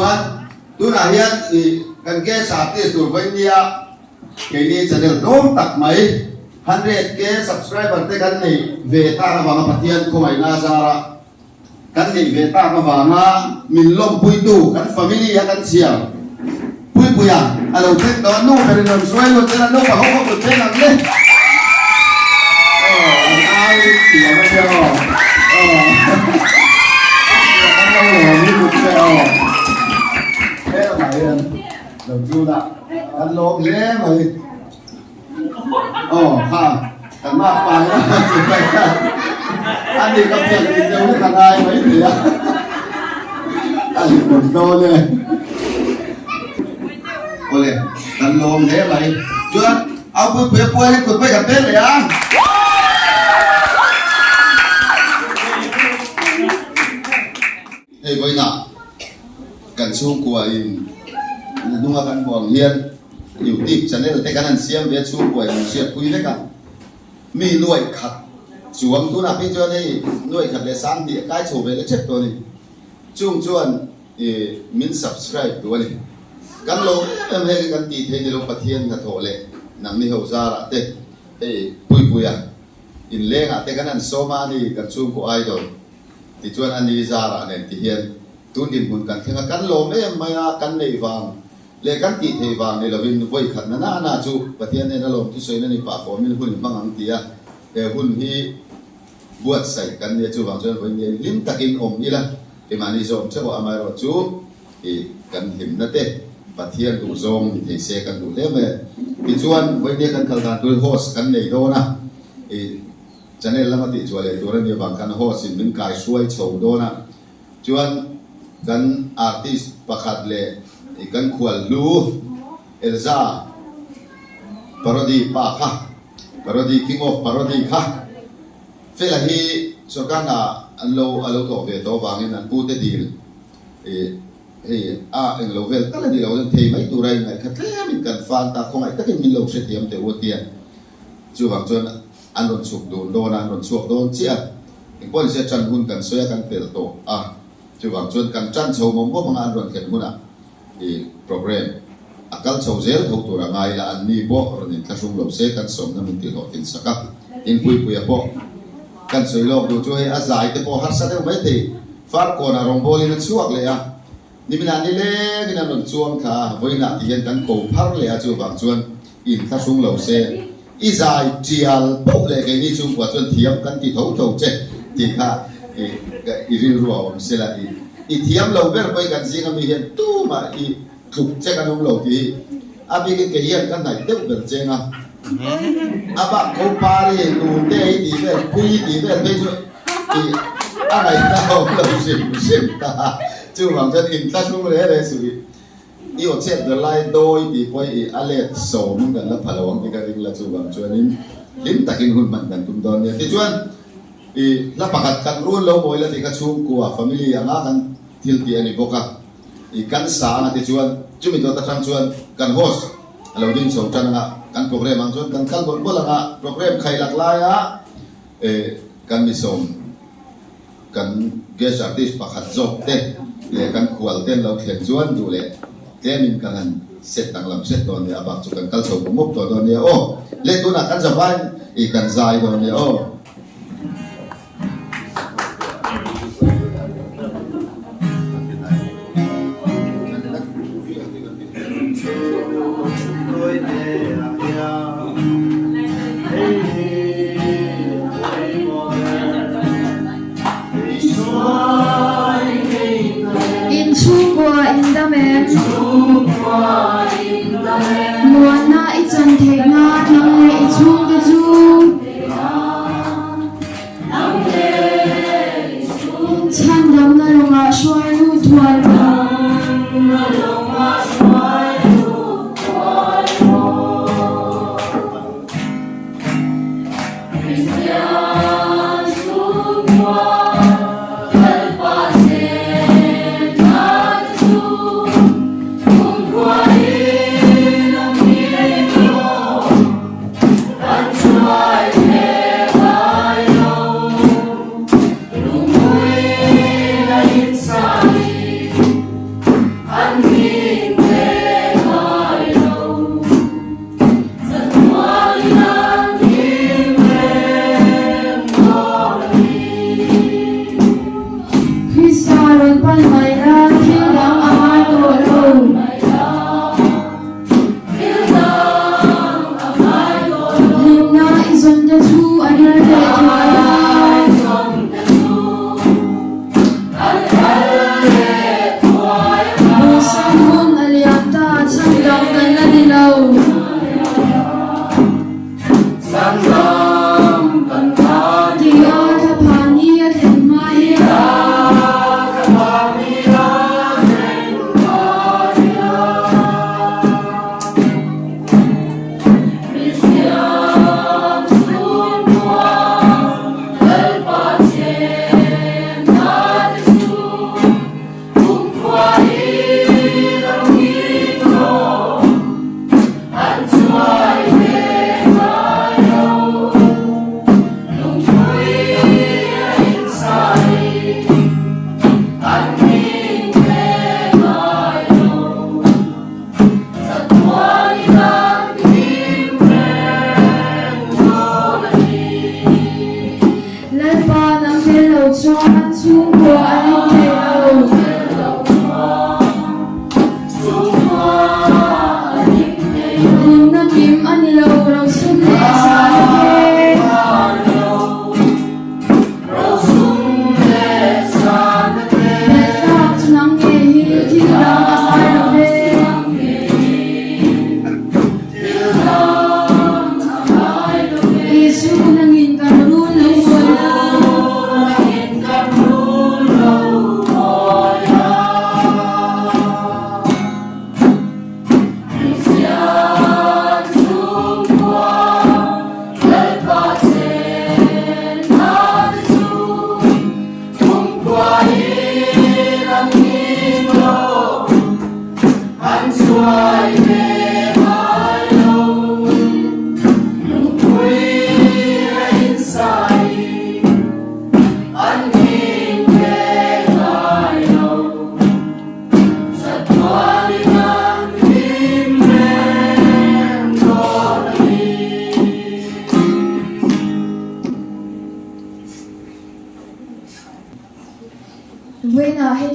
วนตุนอาเฮียนกันแก่สาธิตสุดวันนี้แค่นี้จะเดินโน้มตักไหม100 ke subscriber te kan ni veta ka banga pathian khomai na sara kan ni veta ka banga min lom pui tu kan family ya kan siam pui puya alo tek do no per non suai lo tela no pa ho ko te na le ai ti ma yo kan lo ni ku te mai lo chu da kan lo le maiค่ะแต่มากไปนะไปกันอันนี้ก็เพียงนิดเดียวไม่ทันได้ไม่เหลืออันนี้หมดโตเลยโอเคกันลงเท่าไหร่จวนเอาไปเปลี่ยนป่วยให้คุณไปกับเต้นเลยอ่ะเฮ้ยไปหนักกันสู้กว่าอินนุ่งกันบ่วงเฮียนอยู่ที่ฉันเนี่ยแต่การนั้นเสียงเวียดสู้ป่วยเสียคุยด้วยกันมีหน่วยขัดสวมตัวนักพิจารณาหน่วยขัดเลยสร้างที่ใกล้โฉบเลยเช็ดตัวนี้จุ่มชวนมิน subscribe ตัวนี้กันลงให้กันตีเทนลงปะเทียนกระโถเลยนั่งนี่เขาซาละเต้ปุยอ่ะอินเล่งอ่ะแต่กันนั้นโซมานี่กันชุ่มกูไอดอลที่ชวนอันนี้ซาละเนี่ยที่เฮียนตุนดินบุญกันที่กันลงไม่กันในฟังเลกันตีเทวางในเราวินไว้ขัดน่าจูประเทศในนั่นลมที่สวยนั่นในป่าฝนมีหุ่นบางอังเตียแต่หุ่นที่บวชใส่กันเนี่ยจูบางส่วนวันนี้ลิ้มตะกินอมนี่ละที่มานิยมเชื่อว่าอเมริกาจูกันเห็นนั่นเต้ประเทศดูทรงที่เสกันดูเล่มเลยที่ชวนวันนี้กันการตัวโฮสกันในโดนะจะเนี่ยละมาติจวนเลยตัวนี้บางกันโฮสสิ่งกายช่วยโชว์โดนะชวนกันอาร์ติสประคัดเลยกันขวัญลูเอลซ่าปารดีป้าค่ะปารดีคิงออฟปารดีค่ะเฟลาฮีสุกันอันโลตัวเวทตัวบางนั้นพูดได้ดีเอ็งโลเวลก็เลยเราเทไม่ตัวไรไงคัดเลี้ยมกันฟันตาคงไอ้ก็จะมีโลเสียเทียมแต่วัวเตียนจู่บางจนอันโดนสุกโดนอันโดนสุกโดนเจี๊ยบอีกคนเสียจันหุ่นกันเสียกันเปลี่ยนตัวจู่บางจนกันจันโชว์มุมก็บางอันโดนเข็นหุ่นโปรแกรมอาการโชว์เซลถูกตัวร่างกายละอันนี้บ่รนินทชุมลมเสกันสมน้ำมันติดต่อตินสักอินปุยบ่กันสวยโลกดูช่วยอาศัยแต่พอหัดสัตว์ไม่ตีฟาร์ก่อนอารมณ์โบลินช่วงเลยนี่เป็นอันนี้เล็กนี่นั่นช่วงค่ะวันนี้ที่เห็นกันโกพักเลยจู่บางส่วนอินทชุมลมเสอีใจเจียลปุ๊บเลยกันนี่ช่วงกว่าส่วนเทียมกันที่ถูกเจ็ดที่ค่ะอีริรัวผมเสละอีเทียมเราเบิร์ไปกันสิกันมีเห็นตู้มาอีถูกเจ้ากันน้องเราที่อาบีกันเกี่ยงกันไหนเด็กเบิร์เจ้าอาบักเขาปารีนูเตยดีเบิร์คุยดีเบิร์ไปช่วยอีอะไรนะเราชิมตาจู่บางจะอินทัชมุ่งเลยสุดอีโอเช็ดเดลไลโดยดีกว่าอีอเลสโซมึงกันแล้วพลังที่กันริงละจู่บางช่วงนี้ลิ้นตะกินหุ่นมันกันตุ้มตอนเนี่ยที่ช่วงแล้วประกาศกันรุ่นเราบ่อยแล้วที่กระชุ่มกลัวฟามิลี่ยังกันทิลที่อันนี้พวกกันสาที่ชวนจุ่มตัวตั้งชวนกันโฮสเราดิ้นส่งจันงะกันโปรแกรมบางชวนกันขั้นบนบุลังะโปรแกรมใครหลากหลายกันมีส่งกันเกสอาร์ติสประคัดจบเต้เลยกันขวัญเต้นเราเขียนชวนดูเลยเต้มินกันเสร็จต่างลำเสร็จตอนนี้อาบักจุกันกันส่งมุกตอนนี้โอ้เล่นตัวนักกันจะไปอีกันใจตอนนี้โอ้มวนหน้าไอจันเทงาน้องไอชูกระจู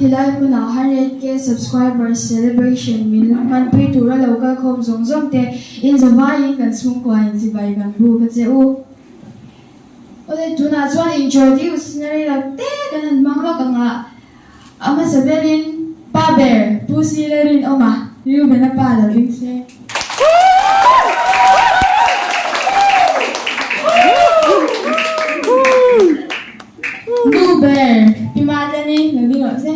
tilai muna 100k subscribers celebration min man pui tura local khom zong te in zawai kan chung kwa in zibai kan bu ka cheu ole tuna chuan introduce nari la te kan manglo kanga ama saberin pa bear pusi lerin oma riu bena pa la ring se Blue bear, imadani, nabi ko se.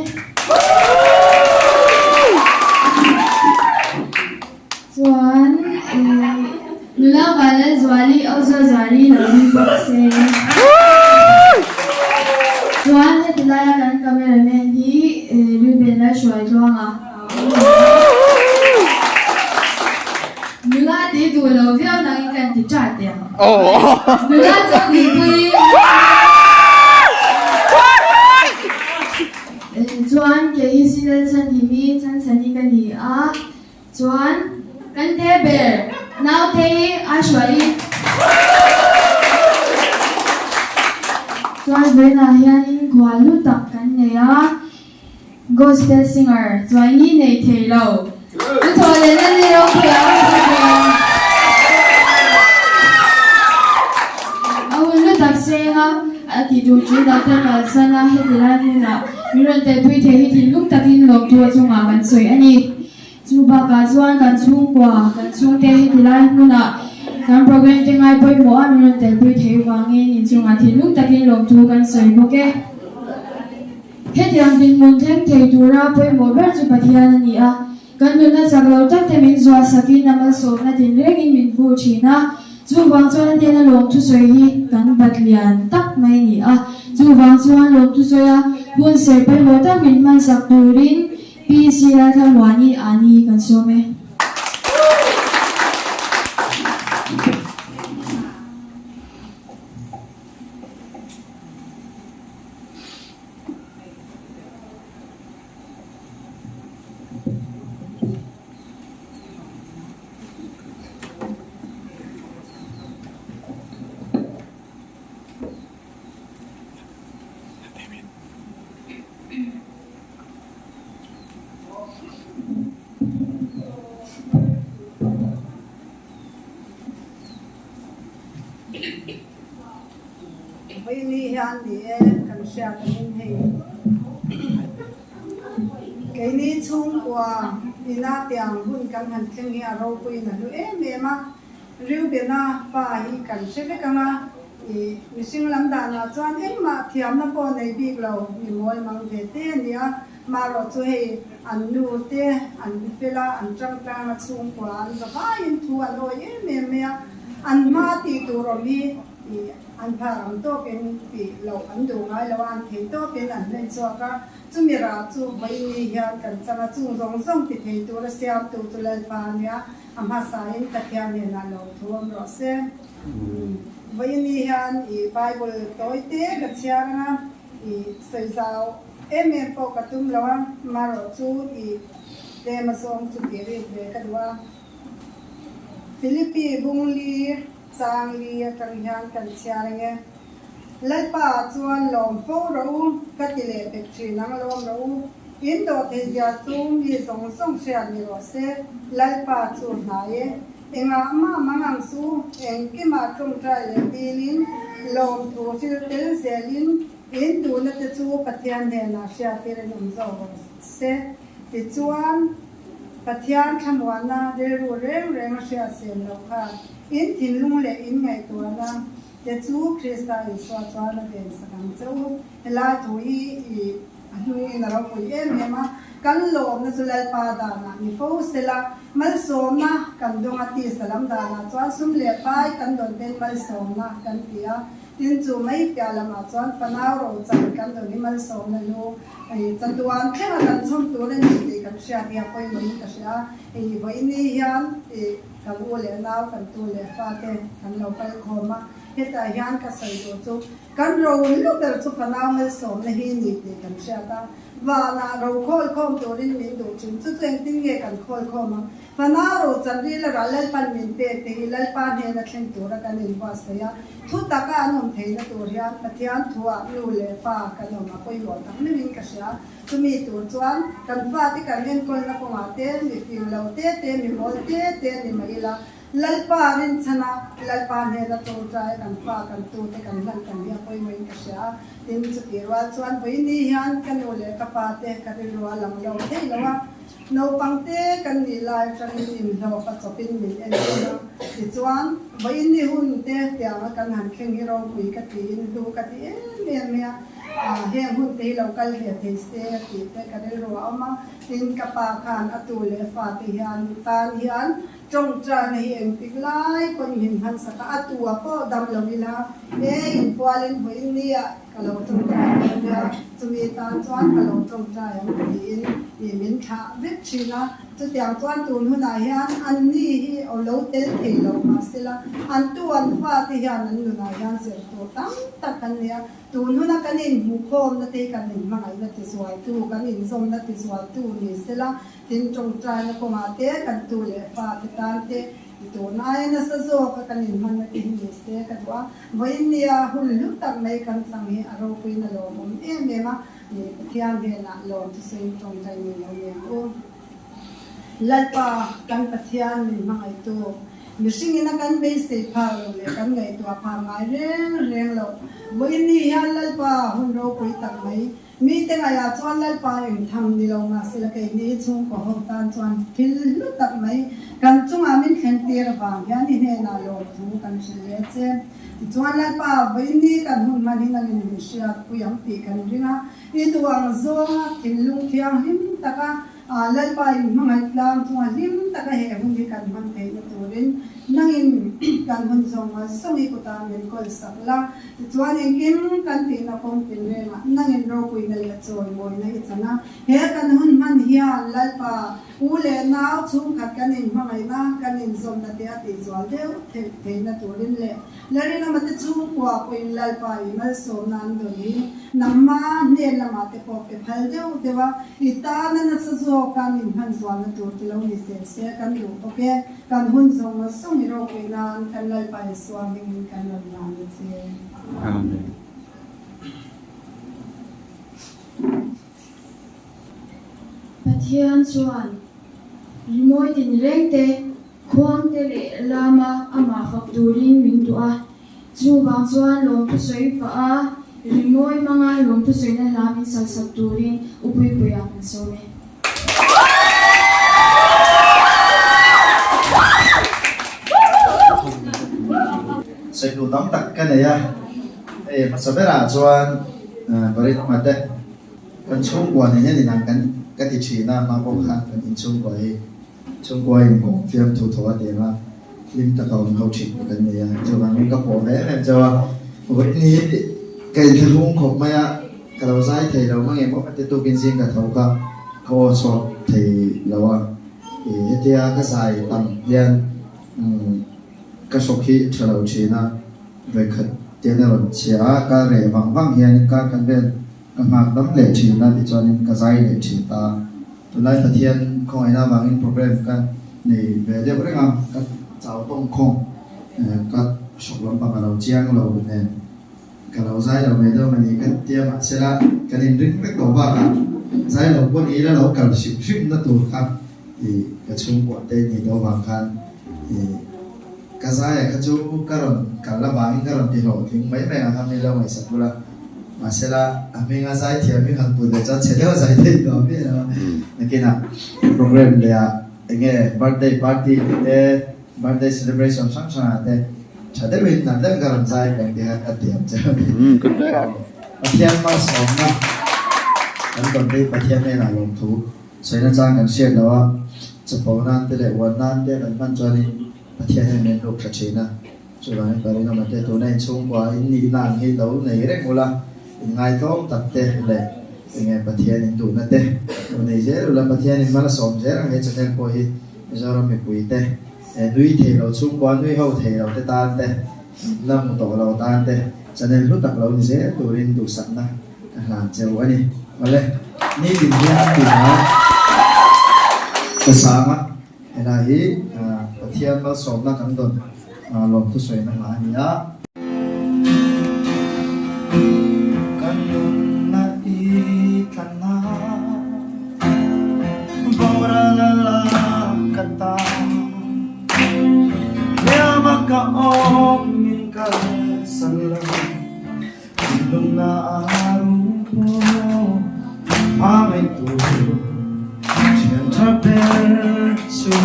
Zuan, nula bala zwali also zwali nabi ko se. Zuan है दिलाया kan cameraman di Rubena Shwai Tuanga. Nula di dua lo vio nang ikan di chat ya. Nula so di pui. Chuan ke hi sinal chan hi mi chan chani kan hi a chuan kan the bear now the a shwai chuan bena hian in khwalu tak kan ne a gospel singer chuan ni nei thei lo tu thole na ni ro khia awulu tak se ha ati du chu da ta ka sana he dilan na miron te pui the hi tin lung takin lok tu chunga kan soi ani chu ba ka chuan kan chung kwa kan chung te hi dilan na kan program te ngai poi mo miron te pui the wangi ni chunga thi lung takin lok tu kan soi mo ke he tiang din mun theng thei tu ra poi mo ber chu pathian ani a kan nu na chaklo tak te min zwa sakin namal so na din rengin min bu china chu wang chuan te na lom thu soi hi kan batlian tak mai ni a chu wang chuan lom thu soi a bun se pe mo ta min man sak turin pi si la tha wani ani kan so me Bây ni hian ni kan sia kan hei cái ni chung qua ina tiang hun kan han thleng hi aro pui na lu me ma riu be na pa hi kan se ve kanga mi sing lam da na chuan em ma thiam na po nei bik lo mi moi mang ve te nia ma ro chu hei an nu te an pela an tang tang chung qua an za ba in thu an oi me an ma ti tu ro mi an pha ram to pen pi lo an du ngai lo an thei to pen an nen so ka chu mi ra chu bai ni hian kan changa chu rong song ti thei tu ra siam tu tu lai pha nia ama sa in ta kya ne na lo thuam ro se bai ni hian bible toi te ka chia na sei zao em po ka tum lo ma ro chu te ma song chu ti ri ve ka wa Philippi bung li sang li kan hian kan chia nge lai pa chuan lom fo ro ka ti le pe chi nang lom ro in do the ja chu mi song song sia ni ro se lai pa chu na ye enga ma mangang su eng ki ma tum trai le ti lin lom thu chi tel se lin in tu na te chu pathian ne na sia te le nom zo se ti chuan pathian khamwana de ru reng sia se lo kha in thin lung le in ngai tu na te chu krista iswa chuan na den sakang chu la tu i anu in ro pui em ma kan lom na zulal pa da na ni fo sela mal som na kan dong ati salam da na chuan sum le pai kan don den mal som na kan pia tin chu mai pya lama chuan panaw ro chan kan don ni mal som na lu chanduan thela kan chom tu ren ni kan sia dia poi mai ka sia voi ni hian kan u le naw kan tu le fa te kan lo pai khoma hết tại hian cả sợi đồ chú căn rồi lúc đầu chú phần nào mới sống là hi nhịp để cần xe ta và là rồi khôi không đồ đi mình đồ chúng chú chuyện tiếng nghe cần khôi không mà phần nào rồi chân đi là lấy pan mình về thì lấy pan hiện là khen đồ ra cái mình qua sấy thu tất cả anh không thấy là đồ hian cái hian thua lưu lệ pha cái nó mà coi gọi thằng mình cái xe chú mi đồ chuan cần pha thì cần nên coi là có mà tên mình phiêu lâu tên mình mồi tên mình mấy là lalpa rin sana lalpa ne da to trai kan pa kan tu te kan lan kan ya poi mai ka sha tin chu pirwa chuan poi ni hian kan ole ka pa te ka ri ro lam lo te lawa no pang te kan ni lai tran ni lo pa chopin min en na ti chuan poi ni hun te tia ma kan han kheng hi ro pui ka ti in du ka ti me me he hun te lo kal he te se ti te ka ri ro ama tin ka pa khan atu le fa ti hian tan hian trong trà này em thích lại con nhìn hắn sắc cả tua có đâm lòng đi là nè in qua lên với nia cả lâu trong trà này chúng mình tan choán cả lâu trong trà em thì mình khá biết chi là cho tiếng choán tuôn hôm nay anh đi ở lâu tết thì lâu mà sẽ là anh tuôn pha thì anh hôm nay sẽ tổ tăng tất cả này tuôn hôm nay cái này mù khom là thì cái này mà cái là thì xoay tu cái này giống là thì xoay tu này sẽ là tin trong trai nó có mà thế cần tu lệ pha cái tan thế tu nai nó sẽ zo cái cần nhìn mình cái hình thế cái đó với nia hul lúc tắc này cần sang hi aro pui na lo mom em mà ni thiam he na lo tu sinh trong trai ni lo em o lalpa kan pathian ni mai tu missing ina kan be se pha le kan ngai tu pha mai reng lo với nia lalpa hun ro pui tak mai mi te ngaya chuan lalpa em tham ni lo ma se la kai ni chung ko hom tan chuan phil lu tak mai kan chung amin khen tir wang hian ni he na lo thu kan chile che chuan lalpa vai ni kan hun man hin angin ni sia puyam pi kan ringa i tuang zo thil lung thiang him taka lalpa in mangai tlam chung lim taka he hun ni kan man te na turin nangin kan hun zong ma songi ko ta men kol sakla chuan in kim kan ti na kong tin le ma nangin ro pui na le choi moi na i chana he kan hun man hian lalpa ule naw chung khat kan in mangai na kan in zom na te ati zwal deu the na turin le lari na mate chu kwa pui lalpa i mal so nan do ni namma ne la ma te ko ke phal deu dewa ita na sa zo kan in han zwal na tur ti lo ni se kan lu okay kan hun zong ma song mi ro pui na kan lalpa i swami kan la na ni che Amen. Pathian chuan rimoi tin reng te khuang te le lama ama fakturin min tu a chu bang chuan lom tu soi pa a rimoi manga lom tu soi na lamin sal sak turin upui puya kan so me sẽ đủ tóm tắt cái này à, mà sau đó là cho bari mà đây, còn chung qua này thì làm cái thị trường na mà có khác cái thị chung qua thì cũng phim thủ thọ để mà lim ta cầu hậu trình cái này à, cho bạn mình có bộ đấy là cho với ní cái thứ hung khổng mày à, cái đầu dài thì đầu mấy em có cái tu kinh riêng cả thấu cả, có số thì lâu à, thì cái dài tầm liên cái số khi trở đầu chỉ na về khẩn tiền là chia cái rẻ vàng vàng hiện cái căn bên cái mặt đấm lệ chỉ na thì cho nên cái dài lệ chỉ ta từ nay thực hiện không ai nào vàng in program cái này về đây có không cái cháu đông không cái số lượng bằng đầu chiang lầu này cái đầu dài đầu về đâu mà đi cái tiền mà sẽ là cái nên rất rất đầu vàng dài đầu quân ý là đầu cả ship nó tụt khác thì cái chung của đây thì đầu vàng khác thì cái dài cái chỗ cái rồi cái là vàng cái rồi thì họ thì mấy mẹ hàng này là mấy sắp là mà sẽ là mình cái dài thì mình hàng bự để cho chế độ dài thì đó biết là cái nào program là nghe birthday party để birthday celebration sang sang để cho đến mình làm đến cái rồi dài cái thì cái tiền chứ Good job. thiên mà sống mà anh còn đi bắt thiên này là lòng thú所以呢，咱感谢的话，这包难的嘞，我难的人们做的。thiên hay nên lúc thật sự na, cho bạn cái này mà cái tổ này chung qua in làm hay đấu này đấy mua la, ngày đó tập tê lệ, ngày bắt thiên in tụ na tê, tổ này dễ rồi là bắt thiên in mà là sống dễ là ngay cho nên coi giờ là mình quỳ tê, nuôi thì đầu chung qua nuôi hậu thì đầu tê tan tê, lâm tổ lâu tan tê cho nên lúc tập lâu như thế tụi rin tụi sẵn na làm treo anh đi mà lên ni tìm ra thì nó cái sáng á là ý thiên nó sống nó cắn tuần lòng tôi xoay nó lại nhá kaong ka sa lang ilong na araw ko pangay tulo siyan traverso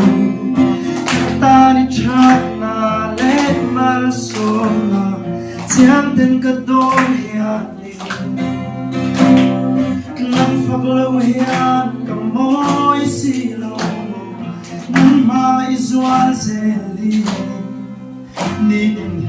tani chat na let malso na siyan din ka doon yanin nang paglawihan ka mo'y silong nang maizwal zeli Needing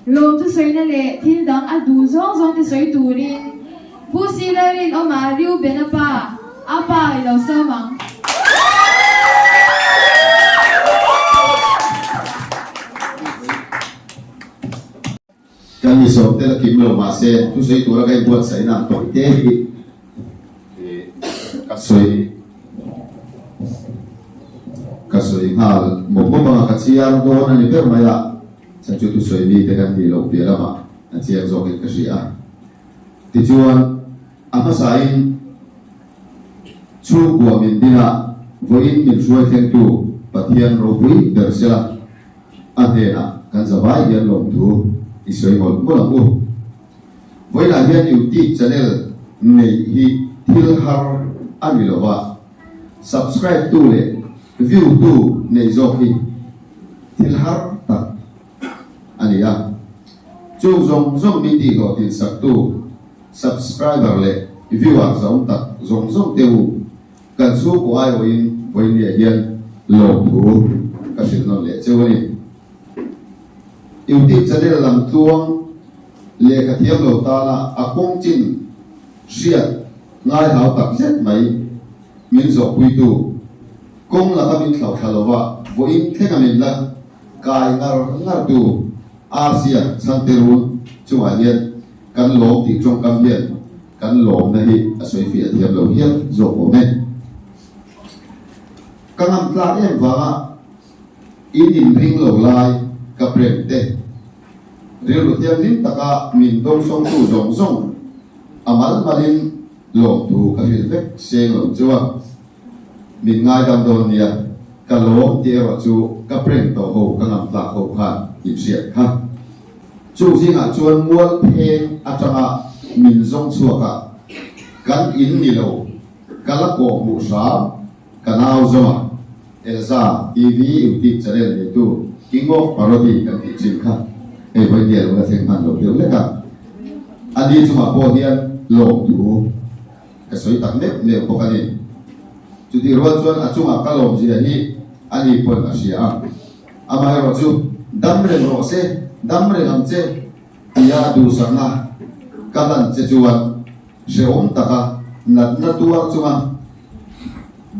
Lom tu soi na le thil dang a du zong zong ti soi turin pu si la rin o ma riu ben apa i lo sa mang kan ni so te la kim lo ma se tu soi tu la kai buat sai na to te hi ka soi hal mo mo ma ka chiar do na ni per ma ya chẳng chú tu soi mi te kan ni lo pia lama a chiang zo ke kasia ti chuan ama sain chu kwa min dina voin min suai theng tu pathian ro pui bersela a hena kan zawai hian lom thu i soi ngol ko la u voila hian youtube channel nei hi thil har ani lowa subscribe tu le view tu nei zo hi thil har tak ania chung zong zong mi ti go tin sak tu subscriber le viewer zong tak zong zong teu kan su ko ai oin voin le hian lo thu ka sin non le chewani youtube channel lam tuang le ka thiam lo ta la akong chin riat ngai hau tak zet mai min zo pui tu kong la ka min thlau thalowa voin thena min la kai ngar tu Asia Santerun chung ai hian kan lom ti trong kam hian kan lom na hi a soi fi a thiam lo hian zo ko me ngam tla em wa in ring lo lai ka prem te ril thiam nin taka min dong song tu dong song amal malin lo tu ka hil vek se lo chuwa min ngai dam don nia ka lo ti ro chu ka prem to ho ka ngam tla ho kha im siat kha chu zinga chuan mual pheng atanga min zong chuaka kan in ni lo kala ko mu sa kanao zoma elza tv youtube channel le tu kingo parody kan ti chin kha e voi dia lo theng man lo deu le ka ani chuma po hian lo tu ka soi tak le ko ka ni chu ti ro chuan a chunga ka lom ji hi ani pon a sia ama ro chu dam re ro se dam re lam che ya du sana kalan che chuan se om taka nat na tuwa chunga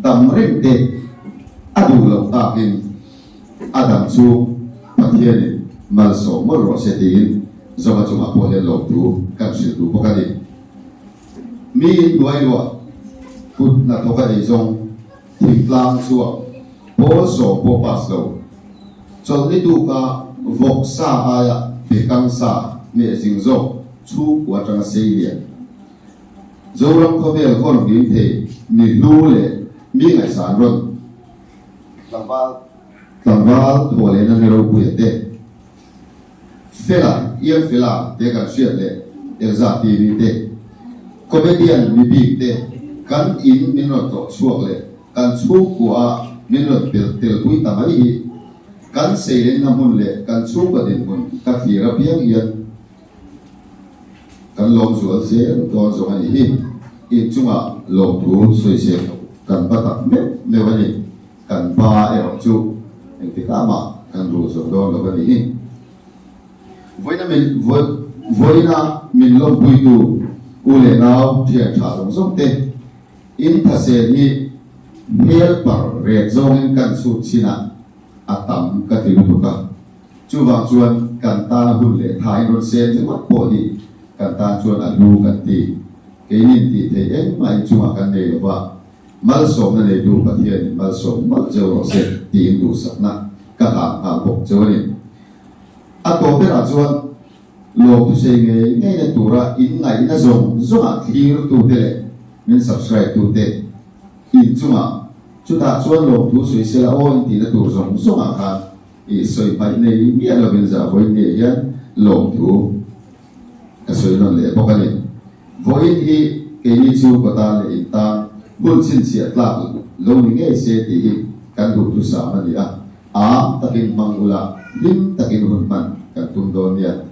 dam rim te adu lo takin adam chu pathian mal so mo ro se tin zoma chunga po le lo tu kan sil tu pokani mi duai lo put na to ka dei zong thing tlang chuwa po so po pas lo chol ni du ka vok sa aya pe kang sa me jing zo chu kwa tang se lian zo ram ko bel kon bi the mi lu le mi ngai san ron tangwal ho le na ro pu te fela te kan siat le elza ti ni te comedian mi bi te kan in minot to chuak le kan chu kwa minot pel tel pui ta mai hi kan se le na mun le kan chu ba din mun ka fi ra piang yan kan long zual se to zo ani hi in chunga lo tu soi se kan ba ta me wani kan ba e chu en ti ka ma kan ru zo do lo wani hi voina min lo pui tu u le nau thia tha long zong te in tha se ni hel par re zong in kan su china atam ka ti lu ka chu wa chuan kan ta hun le thai ron se ti ma po hi kan ta chuan a lu kan ti ke ni ti te en mai chu ma kan nei wa mal so na le du pathian mal so mal je ro se ti in du sa na ka ha bok che ni a to pe ra chuan lo tu se nge na tura in ngai na zong a thir tu te le min subscribe tu te in chuma chu ta chuan lo tu sui se la on ti na tu zong a kha i soi pai nei mi a lo bin za voi ne yan lo tu ka soi non le bok ani voi hi ke ni chu ko ta le in ta bul chin chi atla lo ni nge se ti hi kan du tu sa ma ni a takin mangula lim takin hun man kan tum don ya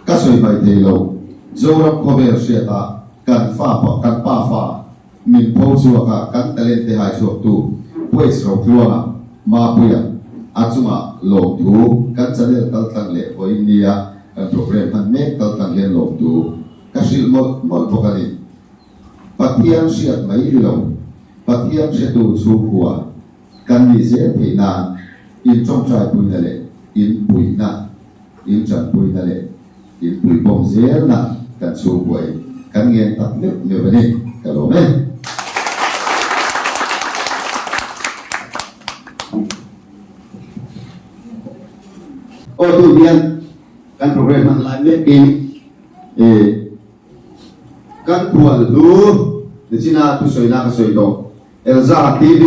ka soi pai te lo zoram khober se ta kan fa min pho chu ka kan talent te hai chu tu pues ro kluanga ma puya achuma lo tu kan channel kal tang le ko india kan program han me kal tang le lo tu ka sil mo bokani pathian siat mai lo pathian se tu chu huwa kan ni se pe na in trong trai pui na le in pui na in chan pui na le in pui bom zer na kan chu buai kan ngen tak le me bani ka lo me o tu bian kan program an live le in kan pual lu de china tu soi na ka soi do elza tv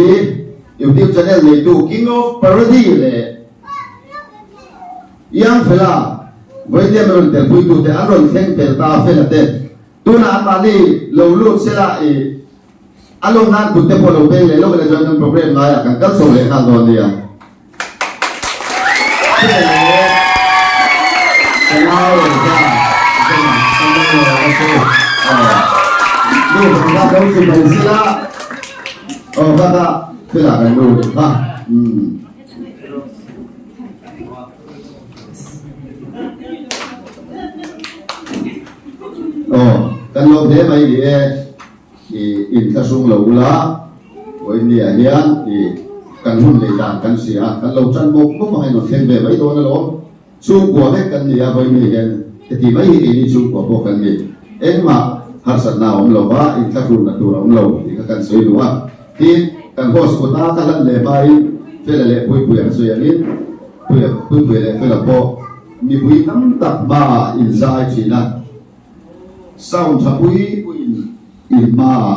youtube channel le tu king of parody le yang fela voi dia meron tel pui tu te aron theng tel ta fela te tu na amali lo lu sela along nan tu te polo be le lo le join program la ya kan kal so le na do dia lu ba ka tu ba sela ba ka fela kan lu ba kan lo thế mai đi in ta sung lo la oi ni a hian kan hun le dan kan sia kan lo chan bok mo mai no theng ve mai do na lo chu kwa me kan ni a oi ni hian ti mai ni chu kwa bo kan ni en ma har san na om lo ba in ta ru na tu om lo ti ka kan soi lu wa thì cần host của ta các lần lễ bài phải là lễ bùi bùi rồi anh bùi bùi lễ phải là bộ mi bùi nắm tập ba in dài chỉ là sau thà bùi in ma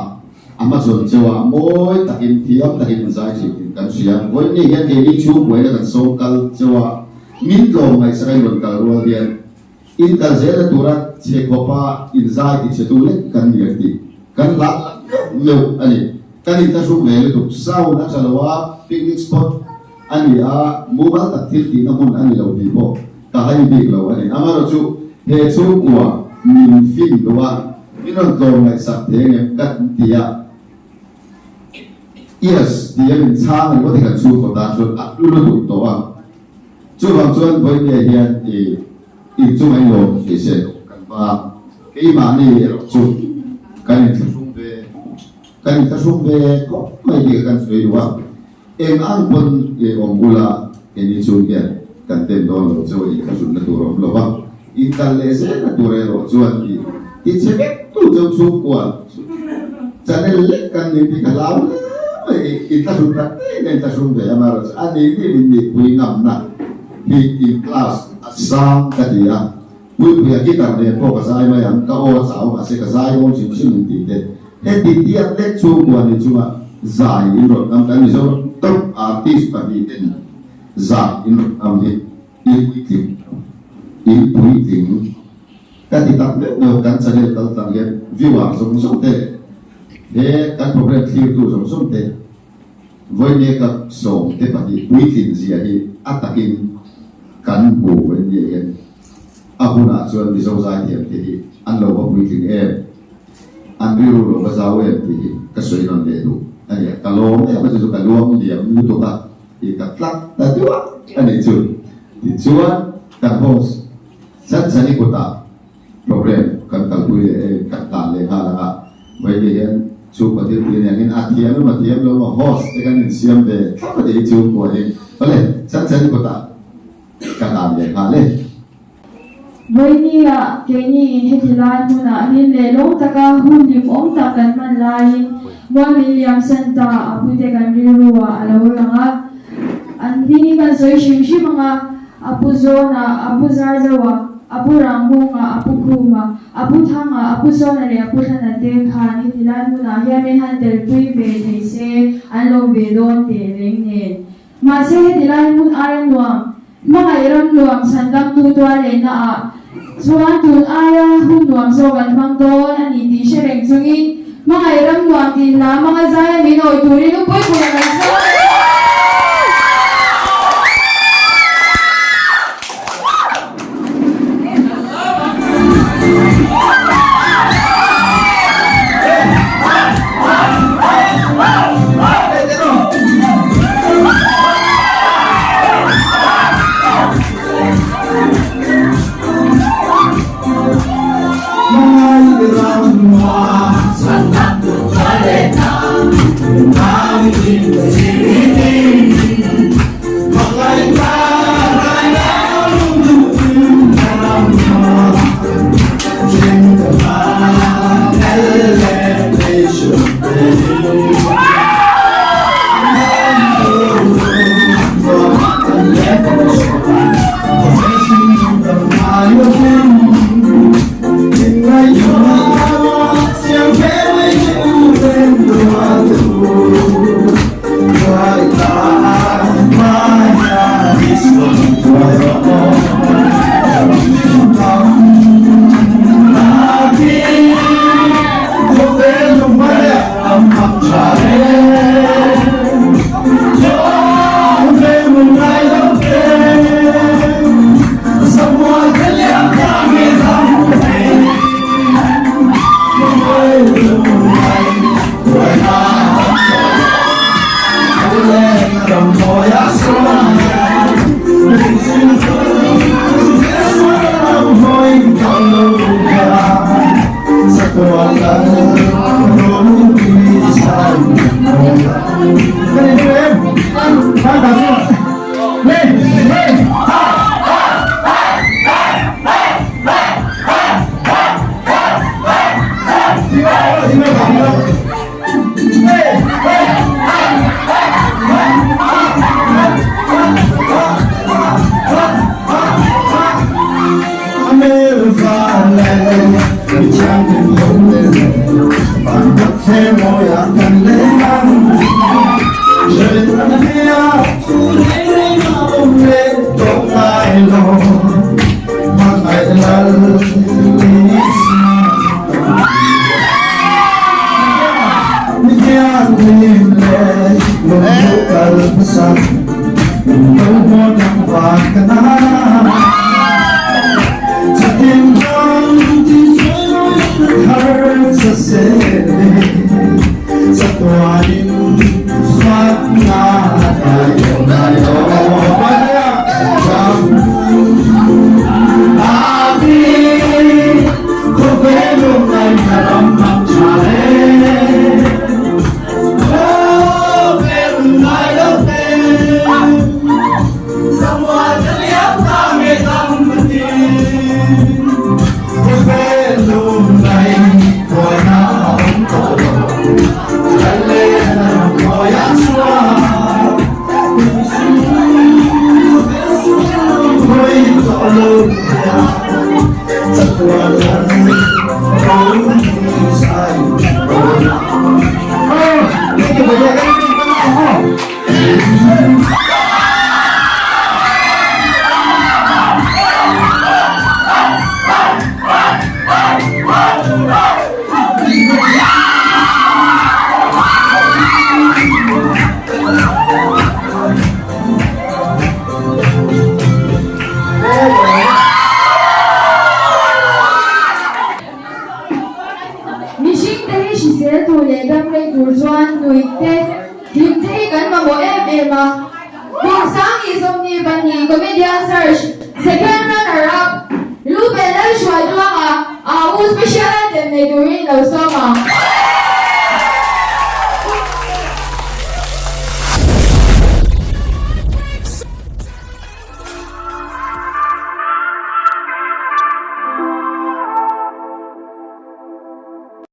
Amazon cewa moi takin tiap takin zai si kan siang voi ni yan ni chu moi kan so kal cewa min lo ngai sakai ron kal ro dia in kal zera turat che kopa in zai ti che tu le kan ni ti kan la lo ani kan in ta su ve le tu sau na chalawa picnic spot ani a mobile tak thil ti na mun ani lo bi po ka hai bi lo ani amaro chu he chu kwa min fin do wa min ron lo ngai sak te nge kan tia yes dia min chang ni ko ti kan chu ko ta chu lu lu tu to wa chu bang chuan voi ne hian i chu mai lo ti se kan ba ke ma ni chu kan ta sung ve ko mai di kan sui wa em ang pon ong gula ke ni chu hian kan ten do lo chu i ka sun na tu ro lo ba in kan le se na tu re ro chuan ti che tu chu kwa channel le kan ni ti ka lao kita sudah kita sudah amarat ani ini bui namna di kelas asam tadi ya bui kita ni pokok saya yang kau tahu masih kesai orang cincin tidak dia let cuma ni cuma zai ini nam kami so top artis tadi ini zai ini nam ini bui ting tadi tak kan saya tentang dia viewer semua teh kan program clear tu semua teh với nè các sổ thế mà đi quy trình gì thì atakin cán bộ với nè hiện abu na chuan đi sâu dài thì anh lâu vào quy trình em anh riu rồi vào giáo em thì cái suy luận để đủ anh ấy cả lông em bây giờ cả lông điểm như tụi ta thì cả lắc ta chúa anh ấy chuan thì chuan cả host rất sẵn của ta program cần cần quy cần tàn lên ha là với nè hiện chú có thể tiền những ATM mà ATM lo mà host cái cái siam về có thể chú của ấy có lẽ chắc chắn có ta cả làm vậy hả lên với ni à cái ni hết lại muốn à hin lệ lông ta cả hun điểm ông ta cần man lại mua William Santa apu te kan riru à lâu lắm à anh đi kan soi sim sim mà apu zona apu zarzawa apu rangunga apu kuma apu thanga apu sona le apu thana te khan hi tilan mu na ya me han tel pui ve thei se an lo ve don te leng ne ma se he tilan mu ayan nuam ma ngai ram nuam san dam tu to le na a chuan tun aya hun nuam so kan phang don ani ti she reng chungi ma ngai ram nuam tin la ma nga zai mi noi tu ri lu pui pui na so Hey! Lumukal sa Lumukal ng bakana Sa timbang hurt sa sili Sa tuwanin Swat na tayo Abi Kubelong ay naramang chale Oh, pero ngayon Semua terlihat kami tak penting Kubelong ay kuwana untuk Lalena koyak suah Koi tolong ya Satuan kau say Oh, ini banyak Mishing tahi shisel tu le dam le turjuan nuite dim tahi kan ma mo ema Bing sang isom ni bani comedian search second runner up Lu belal shwa duanga a special item ne during lo soma